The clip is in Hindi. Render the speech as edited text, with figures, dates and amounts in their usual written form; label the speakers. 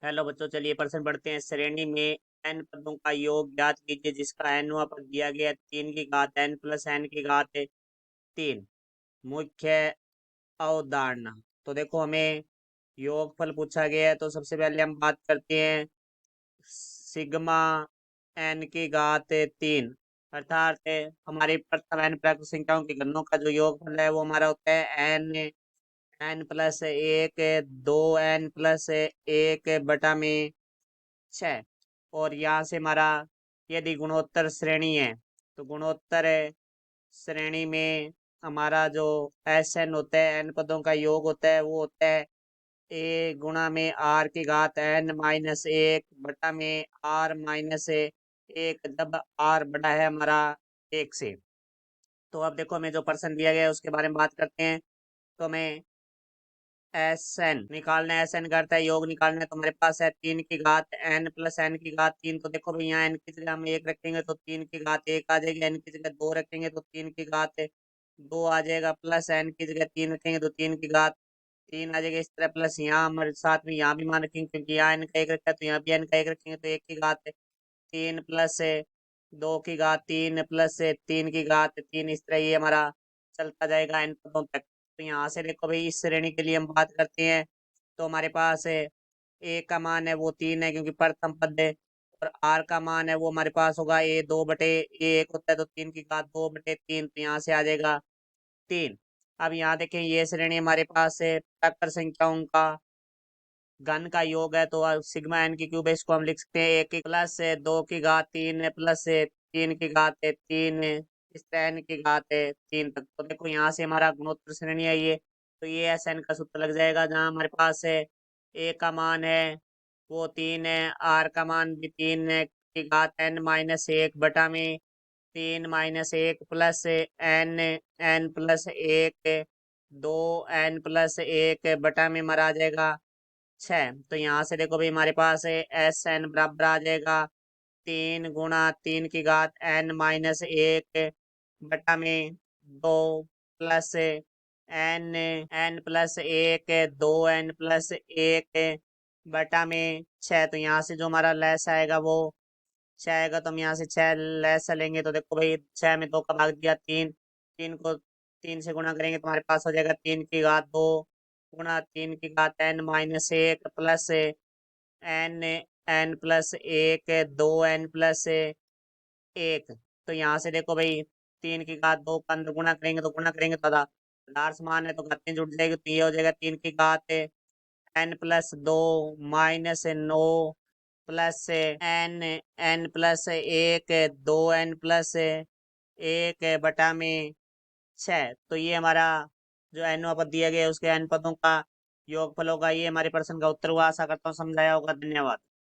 Speaker 1: हेलो बच्चों, चलिए प्रश्न पढ़ते हैं। श्रेणी में n पदों का योग ज्ञात कीजिए जिसका nवां पद दिया गया है 3 की घात n प्लस n की घात 3। मुख्य अवधारणा। तो देखो, हमें योगफल पूछा गया है, तो सबसे पहले हम बात करते हैं सिग्मा n की घात 3, अर्थात हमारी प्रथम n प्राकृत संख्याओं की गणनों का जो योगफल है वो हमारा होता है n प्लस 1 2n प्लस 1 बटा में 6। और यहाँ से हमारा यदि गुणोत्तर श्रेणी है तो गुणोत्तर श्रेणी में हमारा जो एस एन होता है, एन पदों का योग होता है, वो होता है ए गुणा में आर की घात एन माइनस 1 बटा में आर माइनस 1, जब आर बड़ा है हमारा 1 से। तो अब देखो, हमें जो प्रश्न दिया गया है उसके बारे में बात करते हैं। तो हमें एस एन निकालना है, एस एन का अर्थ है योग निकालना है। तो हमारे पास है 3 की घात n प्लस n की घात 3। तो देखो भाई, यहाँ n की जगह हम 1 रखेंगे तो 3 की घात 1 आ जाएगी, n की जगह 2 रखेंगे तो 3 की घात 2 आ जाएगा, प्लस n की जगह 3 रखेंगे तो 3 की घात 3 आ जाएगा। इस तरह प्लस यहाँ हमारे साथ में यहाँ भी मान रखेंगे, क्योंकि यहाँ n का 1 रखा है तो यहाँ भी n का 1 रखेंगे, तो 1 की घात 3 प्लस 2 की घात 3 प्लस 3 की घात 3। इस तरह ये हमारा चलता जाएगा n पदों तक। तो यहाँ से देखो भाई, इस श्रेणी के लिए हम बात करते हैं तो हमारे पास ए का मान है वो 3 है, क्योंकि प्रथम पद है। और आर का मान है वो हमारे पास होगा ए 2 बटे ए 1 होता है, तो 3 की घात 2 बटे 3, तो यहाँ से आ जाएगा 3। अब यहाँ देखें, ये श्रेणी हमारे पास है प्राकृत संख्याओं का घन का योग है, तो सिग्मा एन की क्यूब है, इसको हम लिख सकते हैं 1 प्लस 2 की घात 3 प्लस 3 की घात 3, इस तरह n की घात 3 तक। तो देखो, यहाँ से हमारा गुणोत्तर श्रेणी है ये, तो ये एस एन का सूत्र लग जाएगा, जहाँ हमारे पास है ए का मान है वो 3 है, आर का मान भी 3 है की घात n माइनस 1 बटा में 3 minus 1 plus n n plus 1 2 n plus 1 बटा में मरा जाएगा 6। तो यहाँ से देखो भाई, हमारे पास है एस एन बराबर आ जाएगा 3 गुणा 3 की घात n माइनस 1 बटा में 2 plus n n plus 1 2n plus 1 बटा में 6। तो यहाँ से जो हमारा लेस आएगा वो 6 आएगा, तो हम यहाँ से 6 लेस लेंगे। तो देखो भाई, 6 में 2 का भाग दिया 3, 3 को 3 से गुणा करेंगे तो हमारे पास हो जाएगा 3 की घात 2 गुणा 3 की घात n minus 1 plus n n plus 1 2n plus 1। तो यहाँ से देखो भाई, 3 की घात 2 का अंदर गुणा करेंगे तो आधार समान है तो घातें जुड़ जाएगी, तो ये हो जाएगा 3 की घात n plus 2 minus 9 plus n n plus 1 2n plus 1 बटा में 6। तो ये हमारा जो एन पद दिया गया है उसके एन पदों का योगफल होगा। ये हमारे प्रश्न का उत्तर हुआ। आशा करता हूँ समझाया होगा। धन्यवाद।